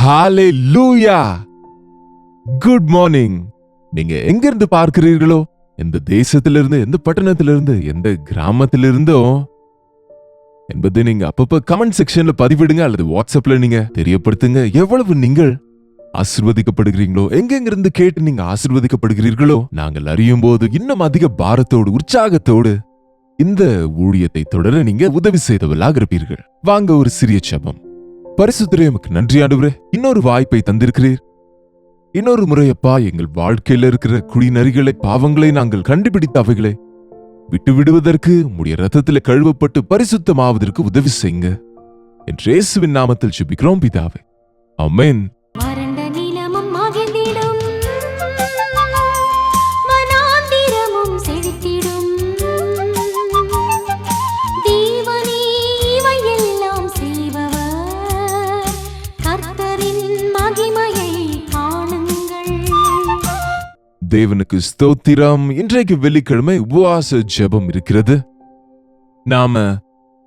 ஹalleluya. Good morning. நீங்க எங்க இருந்து பார்க்கிறீர்களோ, எந்த தேசத்திலிருந்து, எந்த பட்டணத்திலிருந்து, எந்த கிராமத்திலிருந்தோ என்பது நீங்க அப்பப்ப கமெண்ட் செக்ஷன்ல பதிவிடுங்க, அல்லது வாட்ஸ்அப்ல நீங்க தெரியப்படுத்துங்க. எவ்வளவு நீங்கள் ஆசீர்வதிக்கப்படுகிறீங்களோ, எங்கெங்கிருந்து கேட்டு நீங்க ஆசீர்வதிக்கப்படுகிறீர்களோ, நாங்கள் அறியும் போது இன்னும் அதிக பாரத்தோடு, உற்சாகத்தோடு இந்த ஊழியத்தை தொடர நீங்க உதவி செய்தவர்களாக இருப்பீர்கள். வாங்க ஒரு சிறிய ஜெபம். பரிசுத்தரே, உமக்கு நன்றி ஆண்டவரே, இன்னொரு வாய்ப்பை தந்திருக்கிறீர். இன்னொரு முறையப்பா, எங்கள் வாழ்க்கையில இருக்கிற குடிநரிகளை, பாவங்களை நாங்கள் கண்டுபிடித்த அவைகளை விட்டு விடுவதற்கு உம்முடைய ரத்தத்திலே கழுவப்பட்டு பரிசுத்தமாவதற்கு உதவி செய்யுங்க. என் இயேசுவின் நாமத்தில் ஜெபிக்கிறோம் பிதாவே, ஆமென். தேவனுக்கு ஸ்தோத்திரம். இன்றைக்கு வெள்ளிக்கிழமை உபவாச ஜெபம் இருக்கிறது. நாம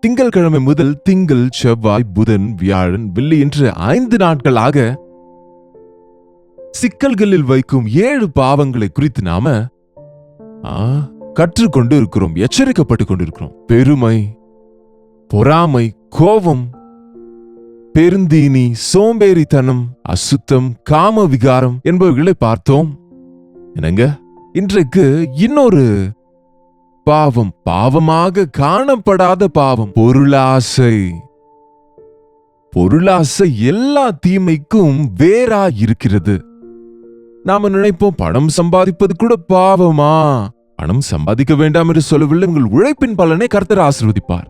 திங்கள்கிழமை முதல் திங்கள், செவ்வாய், புதன், வியாழன், வெள்ளி என்று 5 நாட்களாக சிக்கல்களில் வைக்கும் 7 பாவங்களை குறித்து நாம கற்றுக்கொண்டு இருக்கிறோம், எச்சரிக்கப்பட்டு கொண்டிருக்கிறோம். பெருமை, பொறாமை, கோபம், பெருந்தீனி, சோம்பேறித்தனம், அசுத்தம், காம விகாரம் என்பவர்களை பார்த்தோம். என்னங்க, இன்றைக்கு இன்னொரு பாவம், பாவமாக காணப்படாத பாவம், பொருளாசை. பொருளாசை எல்லா தீமைக்கும் வேறா இருக்கிறது. நாம நினைப்போம், பணம் சம்பாதிப்பது கூட பாவமா? பணம் சம்பாதிக்க வேண்டாம் என்று சொல்லவில்லை. உங்கள் உழைப்பின் பலனை கர்த்தர் ஆசீர்வதிப்பார்.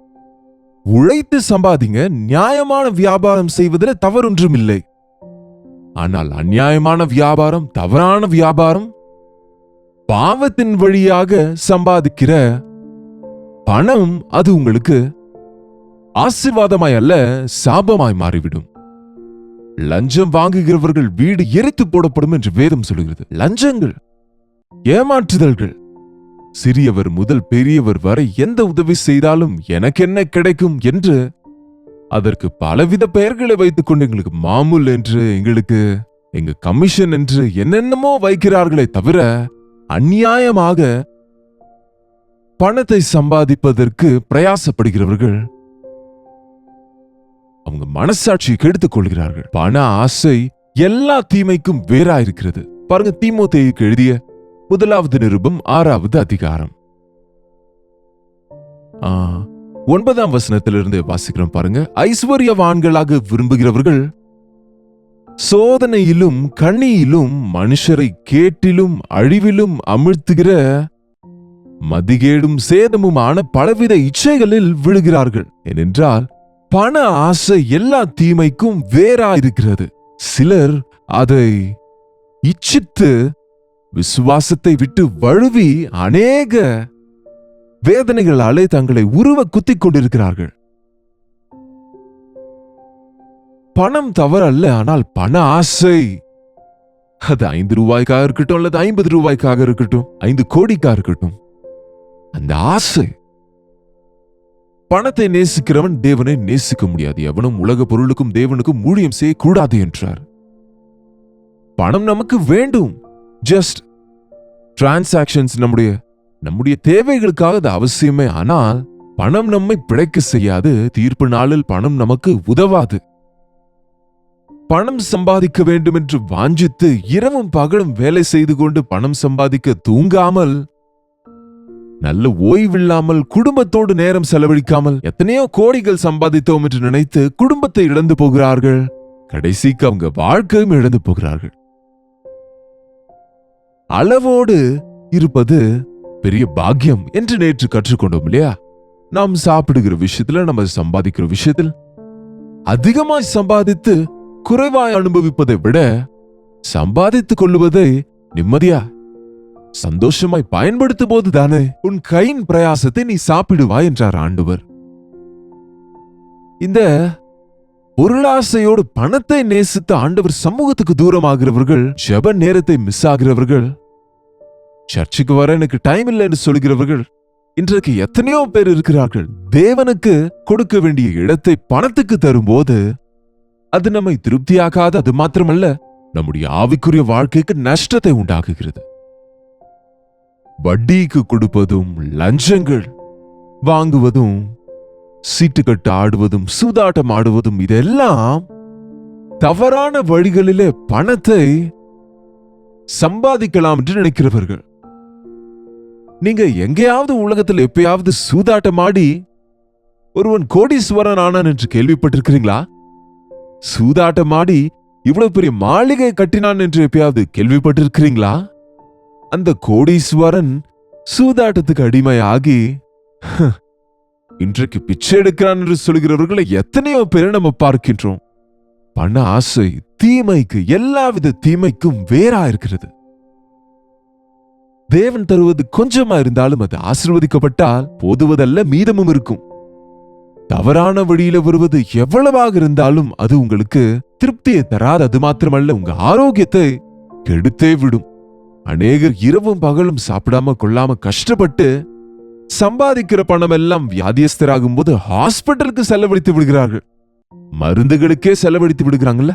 உழைத்து சம்பாதிங்க. நியாயமான வியாபாரம் செய்வதில் தவறொன்றும் இல்லை. ஆனால் அநியாயமான வியாபாரம், தவறான வியாபாரம், பாவத்தின் வழியாக சம்பாதிக்கிற பணம், அது உங்களுக்கு ஆசீர்வாதமாய் அல்ல, சாபமாய் மாறிவிடும். லஞ்சம் வாங்குகிறவர்கள் வீடு எரித்து போடப்படும் என்று வேதம் சொல்கிறது. லஞ்சங்கள், ஏமாற்றுதல்கள், சிறியவர் முதல் பெரியவர் வரை எந்த உதவி செய்தாலும் எனக்கு என்ன கிடைக்கும் என்று அதற்கு பலவித பெயர்களை வைத்துக் கொண்டு எங்களுக்கு மாமூல் என்று, எங்களுக்கு எங்க கமிஷன் என்று என்னென்னமோ வைக்கிறார்களே தவிர, அநியாயமாக பணத்தை சம்பாதிப்பதற்கு பிரயாசப்படுகிறவர்கள் அவங்க மனசாட்சியை கெடுத்துக் கொள்கிறார்கள். பண ஆசை எல்லா தீமைக்கும் வேறா இருக்கிறது. பாருங்க, தீமோத்தேயுக்கு எழுதிய 1 நிருபம் 6வது அதிகாரம் 9ஆம் வசனத்திலிருந்து வாசிக்கிறோம் பாருங்க. ஐஸ்வர்யவான்களாக விரும்புகிறவர்கள் சோதனையிலும் கண்ணியிலும் மனுஷரை கேட்டிலும் அழிவிலும் அமிழ்த்துகிற மதிகேடும் சேதமுமான பலவித இச்சைகளில் விழுகிறார்கள். ஏனென்றால் பண ஆசை எல்லா தீமைக்கும் வேறா இருக்கிறது. சிலர் அதை இச்சித்து விசுவாசத்தை விட்டு வழுவி அநேக வேதனைகளாலே தங்களை உருவ குத்திக் கொண்டிருக்கிறார்கள். பணம் தவறல்ல, ஆனால் பண ஆசை, அது 5 ரூபாய்க்காக இருக்கட்டும், அல்லது 50 ரூபாய்க்காக இருக்கட்டும், 5 கோடிக்காக இருக்கட்டும், அந்த ஆசை. பணத்தை நேசிக்கிறவன் தேவனை நேசிக்க முடியாது. எவனும் உலக பொருளுக்கும் தேவனுக்கும் ஊழியம் செய்யக்கூடாது என்றார். பணம் நமக்கு வேண்டும், ஜஸ்ட் டிரான்சாக்ஷன்ஸ், நம்முடைய தேவைகளுக்காக அது அவசியமே. ஆனால் பணம் நம்மை பிழைக்க செய்யாது. தீர்ப்பு நாளில் பணம் நமக்கு உதவாது. பணம் சம்பாதிக்க வேண்டும் என்று வாஞ்சித்து இரவும் பகலும் வேலை செய்து கொண்டு பணம் சம்பாதிக்க தூங்காமல், நல்ல ஓய்வில்லாமல், குடும்பத்தோடு நேரம் செலவழிக்காமல் எத்தனையோ கோடிகள் சம்பாதித்தோம் என்று நினைத்து குடும்பத்தை இழந்து போகிறார்கள். கடைசிக்கு அவங்க வாழ்க்கையும் இழந்து போகிறார்கள். அளவோடு இருப்பது பெரிய பாக்கியம் என்று நேற்று கற்றுக்கொண்டோம் இல்லையா? நாம் சாப்பிடுகிற விஷயத்துல, நம்ம சம்பாதிக்கிற விஷயத்தில் அதிகமாய் சம்பாதித்து குறைவாய் அனுபவிப்பதை விட சம்பாதித்துக் கொள்ளுவதை நிம்மதியா சந்தோஷமாய் பயன்படுத்தும் போது தானே உன் கையின் பிரயாசத்தை நீ சாப்பிடுவாய் என்றார் ஆண்டவர். இந்த பொருளாசையோடு பணத்தை நேசித்த ஆண்டவர் சமூகத்துக்கு தூரமாகிறவர்கள், ஜெப நேரத்தை மிஸ் ஆகிறவர்கள், சர்ச்சுக்கு வர எனக்கு டைம் இல்லை என்று சொல்கிறவர்கள் இன்றைக்கு எத்தனையோ பேர் இருக்கிறார்கள். தேவனுக்கு கொடுக்க வேண்டிய இடத்தை பணத்துக்கு தரும்போது அது நம்மை திருப்தியாக்காது. அது மாத்திரமல்ல, நம்முடைய ஆவிக்குரிய வாழ்க்கைக்கு நஷ்டத்தை உண்டாக்குகிறது. வட்டிக்கு கொடுப்பதும், லஞ்சங்கள் வாங்குவதும், சீட்டுக்கட்டு ஆடுவதும், சூதாட்டம் ஆடுவதும், இதெல்லாம் தவறான வழிகளிலே பணத்தை சம்பாதிக்கலாம் என்று நினைக்கிறவர்கள். நீங்க எங்கேயாவது உலகத்தில் எப்பயாவது சூதாட்டம் ஆடி ஒருவன் கோடீஸ்வரன் ஆனான் என்று கேள்விப்பட்டிருக்கிறீங்களா? சூதாட்டம் ஆடி இவ்வளவு பெரிய மாளிகை கட்டினான் என்று எப்பயாவது கேள்விப்பட்டிருக்கிறீங்களா? அந்த கோடீஸ்வரன் சூதாட்டத்துக்கு அடிமையாகி இன்றைக்கு பிச்சை எடுக்கிறான் என்று சொல்கிறவர்களை எத்தனையோ பேரை நம்ம பார்க்கின்றோம். பண ஆசை தீமைக்கு, எல்லாவித தீமைக்கும் வேறா இருக்கிறது. தேவன் தருவது கொஞ்சமா இருந்தாலும் அது ஆசீர்வதிக்கப்பட்டால் போதுவதல்ல, மீதமும் இருக்கும். தவறான வழியில வருவது எவ்வளவாக இருந்தாலும் அது உங்களுக்கு திருப்தியை தராது. அது மாத்திரமல்ல, உங்க ஆரோக்கியத்தை கெடுத்தே விடும். அநேகர் இரவும் பகலும் சாப்பிடாம கொள்ளாம கஷ்டப்பட்டு சம்பாதிக்கிற பணம் எல்லாம் வியாதியஸ்தராகும் போது ஹாஸ்பிட்டலுக்கு செலவழித்து விடுகிறார்கள், மருந்துகளுக்கே செலவழித்து விடுகிறாங்கல்ல.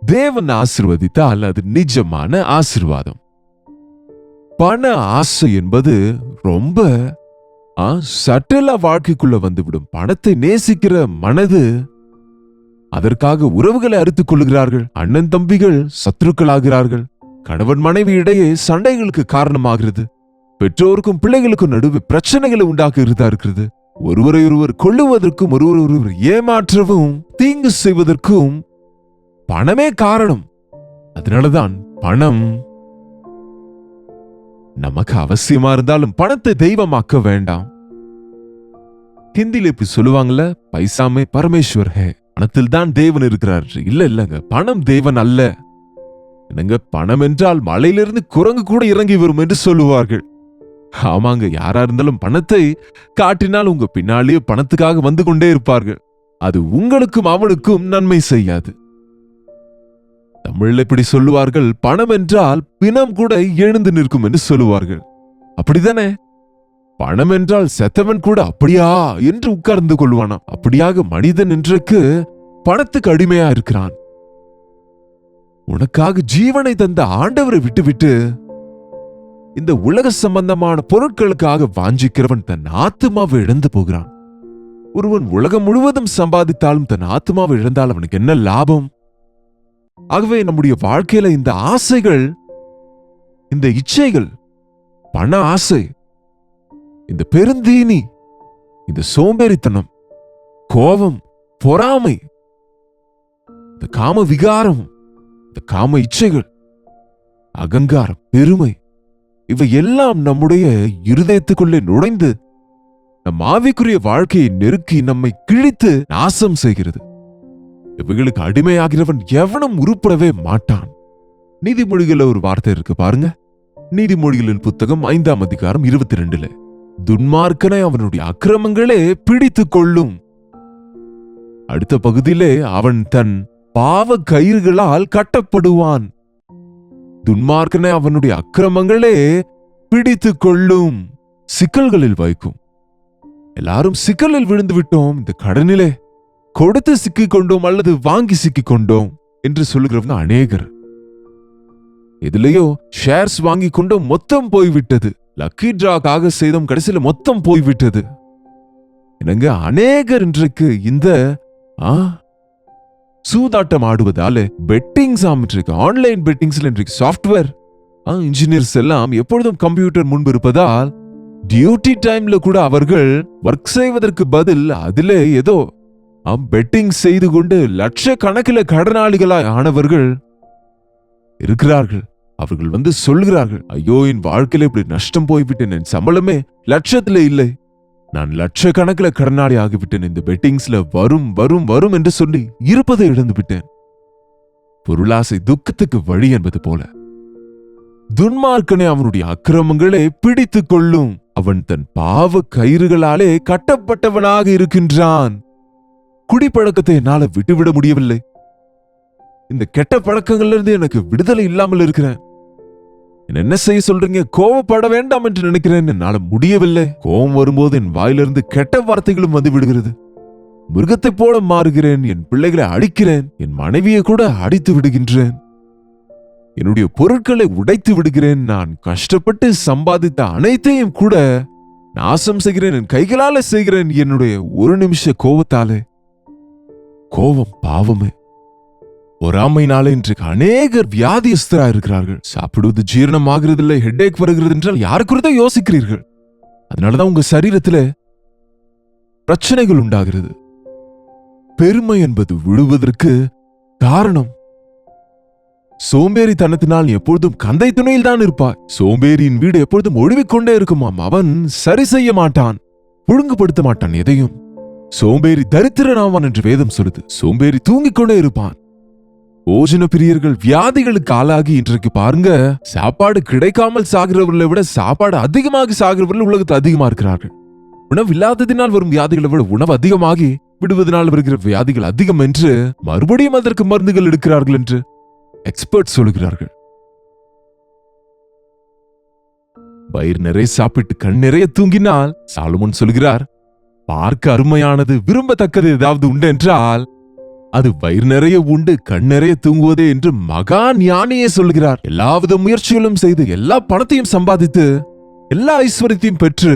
தேவன் ஆசீர்வதித்தால் அது நிஜமான ஆசீர்வாதம். பண ஆசை என்பது ரொம்ப சட்டலா வாழ்க்கைக்குள்ள வந்துவிடும். பணத்தை நேசிக்கிற மனது அதற்காக உறவுகளை அறுத்துக் கொள்கிறார்கள். அண்ணன் தம்பிகள் சத்துருக்களாகிறார்கள். கணவன் மனைவி இடையே சண்டைகளுக்கு காரணமாகிறது. பெற்றோருக்கும் பிள்ளைகளுக்கும் நடுவே பிரச்சனைகளை உண்டாக்குகிறதா இருக்கிறது. ஒருவரை ஒருவர் கொள்ளுவதற்கும் ஒருவர் ஏமாற்றவும் தீங்கு செய்வதற்கும் பணமே காரணம். அதனாலதான் பணம் நமக்கு அவசியமா இருந்தாலும் பணத்தை தெய்வமாக்க வேண்டாம். ஹிந்தில இப்படி சொல்லுவாங்கல்ல, பைசாமே பரமேஸ்வர் ஹே, பணத்தில் தான் தேவன் இருக்கிறார். இல்லங்க, பணம் தேவன் அல்ல. என்னங்க, பணம் என்றால் மலையிலிருந்து குரங்கு கூட இறங்கி வரும் என்று சொல்லுவார்கள். ஆமாங்க, யாரா இருந்தாலும் பணத்தை காட்டினால் உங்க பின்னாலேயே பணத்துக்காக வந்து கொண்டே இருப்பார்கள். அது உங்களுக்கும் அவனுக்கும் நன்மை செய்யாது. தமிழ்ல இப்படி சொல்லுவார்கள், பணம் என்றால் பிணம் கூட எழுந்து நிற்கும் என்று சொல்லுவார்கள். அப்படிதானே? பணம் என்றால் செத்தவன் கூட அப்படியா என்று உட்கார்ந்து கொள்வானாம். அப்படியாக மனிதன் இன்றைக்கு பணத்துக்கு அடிமையா இருக்கிறான். உனக்காக ஜீவனை தந்த ஆண்டவரை விட்டுவிட்டு இந்த உலக சம்பந்தமான பொருட்களுக்காக வாஞ்சிக்கிறவன் தன் ஆத்துமாவை இழந்து போகிறான். ஒருவன் உலகம் முழுவதும் சம்பாதித்தாலும் தன் ஆத்துமாவை இழந்தால் அவனுக்கு என்ன லாபம்? ஆகவே நம்முடைய வாழ்க்கையில இந்த ஆசைகள், இந்த இச்சைகள், பண ஆசை, இந்த பெருந்தீனி, இந்த சோம்பேறித்தனம், கோபம், பொறாமை, இந்த காம விகாரம், இந்த காம இச்சைகள், அகங்காரம், பெருமை, இவை எல்லாம் நம்முடைய இருதயத்துக்குள்ளே நுழைந்து நம் ஆவிக்குரிய வாழ்க்கையை நெருக்கி நம்மை கிழித்து நாசம் செய்கிறது. இவைகளுக்கு அடிமையாகிறவன் எவனும் உருப்படவே மாட்டான். நீதிமொழிகள ஒரு வார்த்தை இருக்கு பாருங்க. நீதிமொழிகளின் புத்தகம் 5ஆம் அதிகாரம் 22. துன்மார்க்கனை அவனுடைய அக்கிரமங்களே பிடித்து கொள்ளும். அடுத்த பகுதியிலே அவன் தன் பாவ கயிறுகளால் கட்டப்படுவான். துன்மார்க்கனை அவனுடைய அக்கிரமங்களே பிடித்து கொள்ளும், சிக்கல்களில் வைக்கும். எல்லாரும் சிக்கலில் விழுந்து விட்டோம். இந்த கடனிலே கொடுத்து சிக்கிக் கொண்டோம் அல்லது வாங்கி சிக்கிக் கொண்டோம் என்று சொல்லுகிறவங்க அநேகர். எதுலயோ ஷேர்ஸ் வாங்கி கொண்டோம், மொத்தம் போய்விட்டது. லக்கி டிராக்காக செய்தோம், கடைசியில மொத்தம் போய்விட்டது. என்னங்க, அநேகர் இன்றைக்கு இந்த சூதாட்டம் ஆடுவதால பெட்டிங்ஸ் இன்றைக்கு ஆன்லைன் பெட்டிங்ஸ்ல இன்றைக்கு சாஃப்ட்வேர் இன்ஜினியர்ஸ் எல்லாம் எப்பொழுதும் கம்ப்யூட்டர் முன்பு இருப்பதால் டியூட்டி டைம்ல கூட அவர்கள் ஒர்க் செய்வதற்கு பதில் அதிலே ஏதோ பெட்டிங் செய்து கொண்டு லட்சக்கணக்கில் கடனாளிகளாய் ஆனவர்கள் இருக்கிறார்கள். அவர்கள் வந்து சொல்கிறார்கள், ஐயோ, என் வாழ்க்கையில இப்படி நஷ்டம் போய்விட்டேன், என் சம்பளமே லட்சத்துல இல்லை, நான் லட்சக்கணக்கில் கடனாளி ஆகிவிட்டேன், இந்த பெட்டிங்ஸ்ல வரும் வரும் வரும் என்று சொல்லி இருப்பதை இழந்து விட்டேன். பொருளாசை துக்கத்துக்கு வழி என்பது போல துன்மார்க்கனை அவனுடைய அக்கிரமங்களே பிடித்து கொள்ளும். அவன் தன் பாவ கயிறுகளாலே கட்டப்பட்டவனாக இருக்கின்றான். குடிப்பழக்கத்தை என்னால விட்டுவிட முடியவில்லை. இந்த கெட்ட பழக்கங்கள்ல இருந்து எனக்கு விடுதலை இல்லாமல் இருக்கிறேன். என்ன செய்ய சொல்றீங்க? கோவப்பட வேண்டாம் என்று நினைக்கிறேன், என்னால முடியவில்லை. கோபம் வரும்போது என் வாயிலிருந்து கெட்ட வார்த்தைகளும் வந்து விடுகிறது. மிருகத்தைப் போல மாறுகிறேன், என் பிள்ளைகளை அடிக்கிறேன், என் மனைவியை கூட அடித்து விடுகின்றேன், என்னுடைய பொருட்களை உடைத்து விடுகிறேன், நான் கஷ்டப்பட்டு சம்பாதித்த அனைத்தையும் கூட நாசம் செய்கிறேன், என் கைகளால செய்கிறேன், என்னுடைய ஒரு நிமிஷ கோபத்தாலே. கோபம் பாவமே. பொறாமைனாலே இன்றைக்கு அநேகர் வியாதியஸ்தரா இருக்கிறார்கள். சாப்பிடுவது ஜீரணமாகிறது இல்லை, ஹெட்டேக் வருகிறது என்றால் யாரு குறித்த யோசிக்கிறீர்கள்? அதனாலதான் உங்க சரீரத்துல பிரச்சனைகள் உண்டாகிறது. பெருமை என்பது விழுவதற்கு காரணம். சோம்பேறித்தனத்தினால் எப்பொழுதும் கந்தை துணையில் தான் இருப்பாய். சோம்பேறியின் வீடு எப்பொழுதும் ஒழுவிக்கொண்டே இருக்குமாம். அவன் சரி செய்ய மாட்டான், ஒழுங்குபடுத்த மாட்டான் எதையும். சோம்பேறி தரித்திரனாவான் என்று வேதம் சொல்லுது. சோம்பேறி தூங்கிக் கொண்டே இருப்பான். போஜன பிரியர்கள் வியாதிகளுக்கு ஆளாகி இன்றைக்கு பாருங்க, சாப்பாடு கிடைக்காமல் சாகிறவர்களை விட சாப்பாடு அதிகமாக சாகிறவர்கள் உலகத்தில் அதிகமா இருக்கிறார்கள். உணவு இல்லாததினால் வரும் வியாதிகளை விட உணவு அதிகமாகி விடுவதனால் வருகிற வியாதிகள் அதிகம் என்று மறுபடியும் அதற்கு மருந்துகள் எடுக்கிறார்கள் என்று எக்ஸ்பர்ட் சொல்லுகிறார்கள். வயிறு நிறைய சாப்பிட்டு கண் நிறைய தூங்கினால் சாலமோன் சொல்கிறார், பார்க்க அருமையானது விரும்பத்தக்கது ஏதாவது உண்டு என்றால் அது வயிறு நிறைய உண்டு கண் நிறைய தூங்குவதே என்று மகா ஞானியே சொல்கிறார். எல்லாவித முயற்சிகளும் செய்து எல்லா பணத்தையும் சம்பாதித்து எல்லா ஐஸ்வர்யத்தையும் பெற்று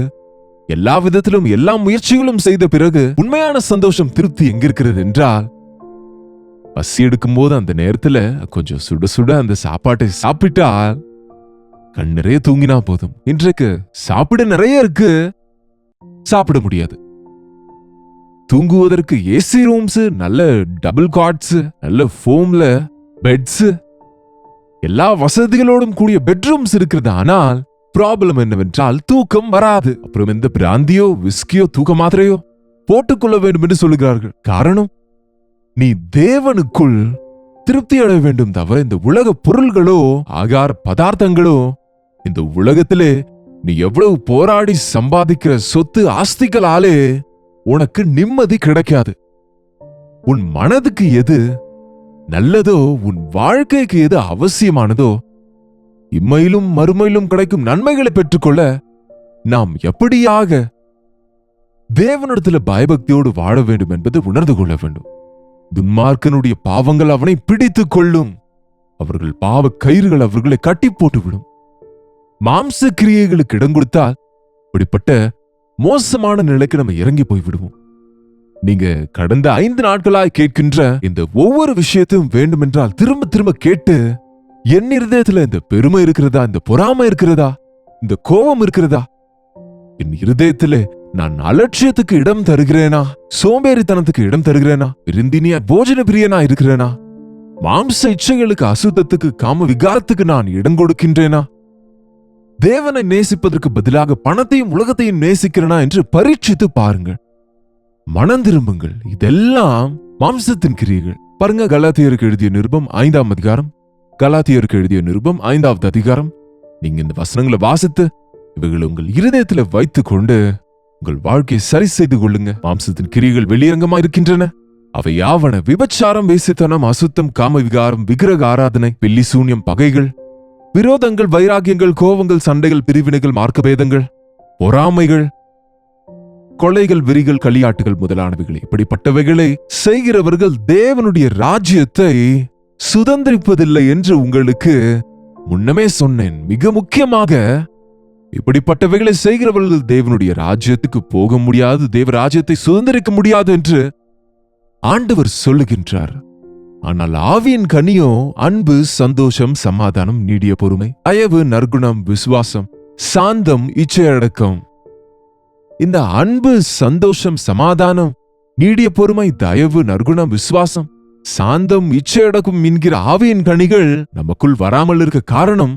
எல்லா விதத்திலும் எல்லா முயற்சிகளும் செய்த பிறகு உண்மையான சந்தோஷம் திருப்தி எங்கிருக்கிறது என்றால், பசி எடுக்கும் போது அந்த நேரத்துல கொஞ்சம் சுட சுட அந்த சாப்பாட்டை சாப்பிட்டால் கண் நிறைய தூங்கினா போதும். இன்றைக்கு சாப்பிட நிறைய இருக்கு, சாப்பிட முடியாது. தூங்குவதற்கு ஏசி ரூம்ஸ், நல்ல டபுள் காட்ஸ், நல்ல ஃபோம்ல பெட்ஸ், எல்லா வசதிகளோடும் கூடிய பெட்ரூம்ஸ் இருக்கிறது. ஆனால் ப்ராப்ளம் என்னவென்றால் தூக்கம் வராது. அப்புறம் எந்த பிராந்தியோ விஸ்கியோ தூக்க மாத்திரையோ போட்டுக்கொள்ள வேண்டும் என்று சொல்லுகிறார்கள். காரணம், நீ தேவனுக்குள் திருப்தி அடைய வேண்டும் தவிர இந்த உலக பொருள்களோ ஆகார பதார்த்தங்களோ, இந்த உலகத்திலே நீ எவ்வளவு போராடி சம்பாதிக்கிற சொத்து ஆஸ்திகளாலே உனக்கு நிம்மதி கிடைக்காது. உன் மனதுக்கு எது நல்லதோ, உன் வாழ்க்கைக்கு எது அவசியமானதோ, இம்மையிலும் மறுமையிலும் கிடைக்கும் நன்மைகளை பெற்றுக்கொள்ள நாம் எப்படியாக தேவனிடத்தில் பயபக்தியோடு வாழ வேண்டும் என்பதை உணர்ந்து கொள்ள வேண்டும். துன்மார்க்கனுடைய பாவங்கள் அவனை பிடித்துக் கொள்ளும். அவர்கள் பாவ கயிறுகள் அவர்களை கட்டி போட்டுவிடும். மாம்ச கிரியைகளுக்கு இடம் கொடுத்தால் இப்படிப்பட்ட மோசமான நிலைக்கு நம்ம இறங்கி போய்விடுவோம். நீங்க கடந்த 5 நாட்களாய் கேட்கின்ற இந்த ஒவ்வொரு விஷயத்தையும் வேண்டுமென்றால் திரும்ப திரும்ப கேட்டு, என் இருதயத்துல இந்த பெருமை இருக்கிறதா, இந்த பொறாமை இருக்கிறதா, இந்த கோபம் இருக்கிறதா, என் இருதயத்திலே நான் அலட்சியத்துக்கு இடம் தருகிறேனா, சோம்பேறித்தனத்துக்கு இடம் தருகிறேனா, விருந்தினியா போஜன பிரியனா இருக்கிறேனா, மாம்ச இச்சைகளுக்கு அசுத்தத்துக்கு காம விகாரத்துக்கு நான் இடம் கொடுக்கின்றேனா, தேவனை நேசிப்பதற்கு பதிலாக பணத்தையும் உலகத்தையும் நேசிக்கிறேனா என்று பரீட்சித்து பாருங்கள். மனம் திரும்புங்கள். இதெல்லாம் மாம்சத்தின் கிரியைகள். பாருங்க, கலாத்தியருக்கு எழுதிய நிருபம் 5ஆம் அதிகாரம், கலாத்தியருக்கு எழுதிய நிருபம் 5வது அதிகாரம். நீங்க இந்த வசனங்களை வாசித்து இவைகளை உங்கள் இருதயத்துல வைத்துக் கொண்டு உங்கள் வாழ்க்கையை சரி செய்து கொள்ளுங்க. மாம்சத்தின் கிரியைகள் வெளியரங்கமா இருக்கின்றன. அவை யாவன: விபச்சாரம், வேசித்தனம், அசுத்தம், காம விகாரம், விக்கிரக ஆராதனை, பில்லி சூன்யம், பகைகள், விரோதங்கள், வைராகியங்கள், கோபங்கள், சண்டைகள், பிரிவினைகள், மார்க்கபேதங்கள், பொறாமைகள், கொலைகள், வெறிகள், களியாட்டுகள் முதலானவைகளை. இப்படிப்பட்டவைகளை செய்கிறவர்கள் தேவனுடைய ராஜ்யத்தை சுதந்திரிப்பதில்லை என்று உங்களுக்கு முன்னமே சொன்னேன். மிக முக்கியமாக, இப்படிப்பட்டவைகளை செய்கிறவர்கள் தேவனுடைய ராஜ்யத்துக்கு போக முடியாது, தேவ ராஜ்யத்தை சுதந்திரிக்க முடியாது என்று ஆண்டவர் சொல்லுகின்றார். ஆனால் ஆவியின் கனியோ அன்பு, சந்தோஷம், சமாதானம், நீடிய பொறுமை, தயவு, நற்குணம், விசுவாசம், சாந்தம், இச்சையடக்கம். இந்த அன்பு, சந்தோஷம், சமாதானம், நீடிய பொறுமை, தயவு, நற்குணம், விசுவாசம், சாந்தம், இச்சையடக்கம் என்கிற ஆவியின் கனிகள் நமக்குள் வராமல் இருக்க காரணம்,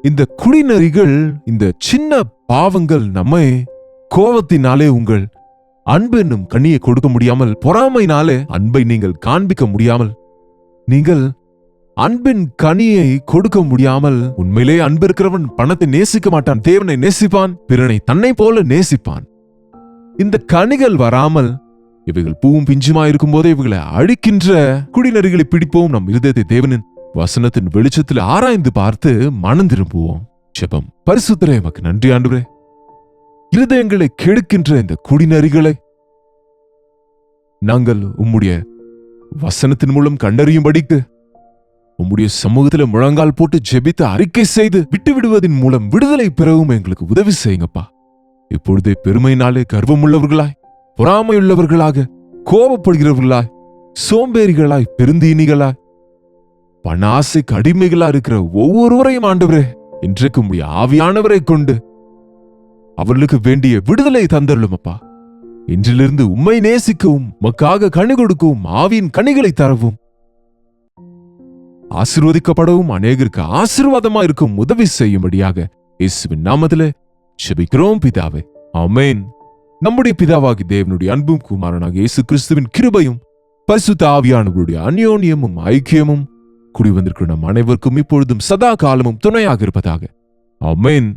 இந்த குடிநெறிகள், இந்த சின்ன பாவங்கள் நம்மை கோபத்தினாலே உங்கள் அன்பு என்னும் கனியை கொடுக்க முடியாமல், பொறாமையினாலே அன்பை நீங்கள் காண்பிக்க முடியாமல், நீங்கள் அன்பின் கனியை கொடுக்க முடியாமல், உண்மையிலே அன்பு இருக்கிறவன் பணத்தை நேசிக்க மாட்டான், தேவனை நேசிப்பான், பிறனை தன்னை போல நேசிப்பான். இந்த கனிகள் வராமல் இவைகள் பூவும் பிஞ்சுமா இருக்கும் போதே இவைகளை அழிக்கின்ற குடிநெறிகளை பிடிப்போம். நம் இருதயத்தை தேவனின் வசனத்தின் வெளிச்சத்தில் ஆராய்ந்து பார்த்து மனம் திரும்புவோம். ஜெபம். பரிசுத்தரே, எமக்கு நன்றி ஆண்டவரே. இருதயங்களை கெடுக்கின்ற இந்த குடிநெறிகளை நாங்கள் உம்முடைய வசனத்தின் மூலம் கண்டறியும்படிக்கு உம்முடைய சமூகத்துல முழங்கால் போட்டு ஜெபித்து அறிக்கை செய்து விட்டு விடுவதன் மூலம் விடுதலை பெறவும் எங்களுக்கு உதவி செய்யுங்கப்பா. இப்பொழுதே பெருமையினாலே கர்வமுள்ளவர்களாய், பொறாமையுள்ளவர்களாக, கோபப்படுகிறவர்களாய், சோம்பேறிகளாய், பெருந்தீனிகளாய், பண ஆசைக்கு அடிமைகளா இருக்கிற ஒவ்வொருவரையும் ஆண்டவரே, இன்றைக்கு உம்முடைய ஆவியானவரை கொண்டு அவர்களுக்கு வேண்டிய விடுதலை தந்தருளும் அப்பா. இன்றிலிருந்து உம்மை நேசிக்கவும், உமக்காக கனி கொடுக்கவும், ஆவியின் கனிகளை தரவும், ஆசீர்வதிக்கப்படவும், அநேகருக்கு ஆசீர்வாதமா இருக்கும் உதவி செய்யும்படியாக இயேசுவின் நாமத்திலே ஜெபிக்கிறோம் பிதாவே, ஆமென். நம்முடைய பிதாவாகி தேவனுடைய அன்பும் குமாரனாக இயேசு கிறிஸ்துவின் கிருபையும் பரிசுத்த ஆவியானவருடைய அந்யோன்யமும் ஐக்கியமும் கூடி வந்திருக்கிற நம் அனைவருக்கும் இப்பொழுதும் சதா காலமும் துணையாக இருப்பதாக, ஆமென்.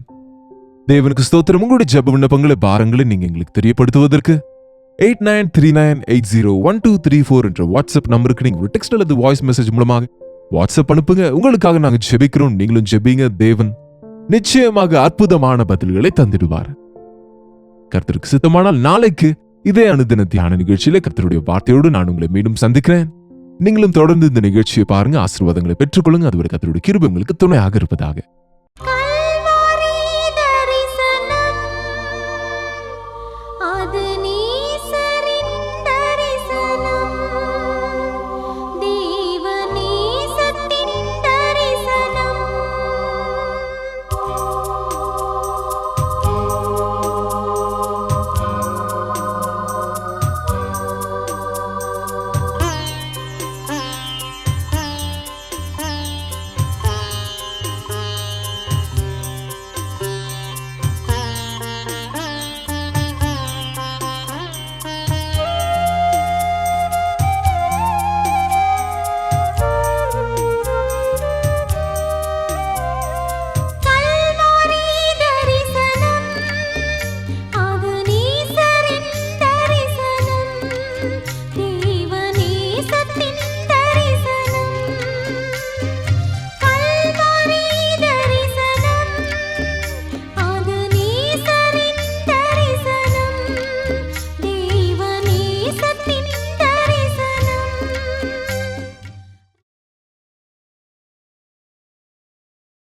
தேவனுக்கு ஸ்தோத்திரம். உங்களுடைய ஜெப விண்ணப்பங்களை, பாரங்களை நீங்க எங்களுக்கு தெரியப்படுத்துவதற்கு 8939801234 என்ற வாட்ஸ்அப் நம்பருக்கு நீங்க ஒரு டெக்ஸ்ட் அல்லது வாய்ஸ் மெசேஜ் மூலமாக வாட்ஸ்அப் அனுப்புங்க. உங்களுக்காக நாங்க ஜெபிக்கிறோம், நீங்களும் ஜெபிங்க. தேவன் நிச்சயமாக அற்புதமான பதில்களை தந்திடுவார். கர்த்தருக்கு சித்தமானால் நாளைக்கு இதே அனுதின தியான நிகழ்ச்சியில கர்த்தருடைய வார்த்தையோடு நான் உங்களை மீண்டும் சந்திக்கிறேன். நீங்களும் தொடர்ந்து இந்த நிகழ்ச்சியை பாருங்க, ஆசீர்வாதங்களை பெற்றுக்கொள்ளுங்க. அதுவரை கர்த்தருடைய கிருபை உங்களுக்கு துணையாக இருப்பதாக.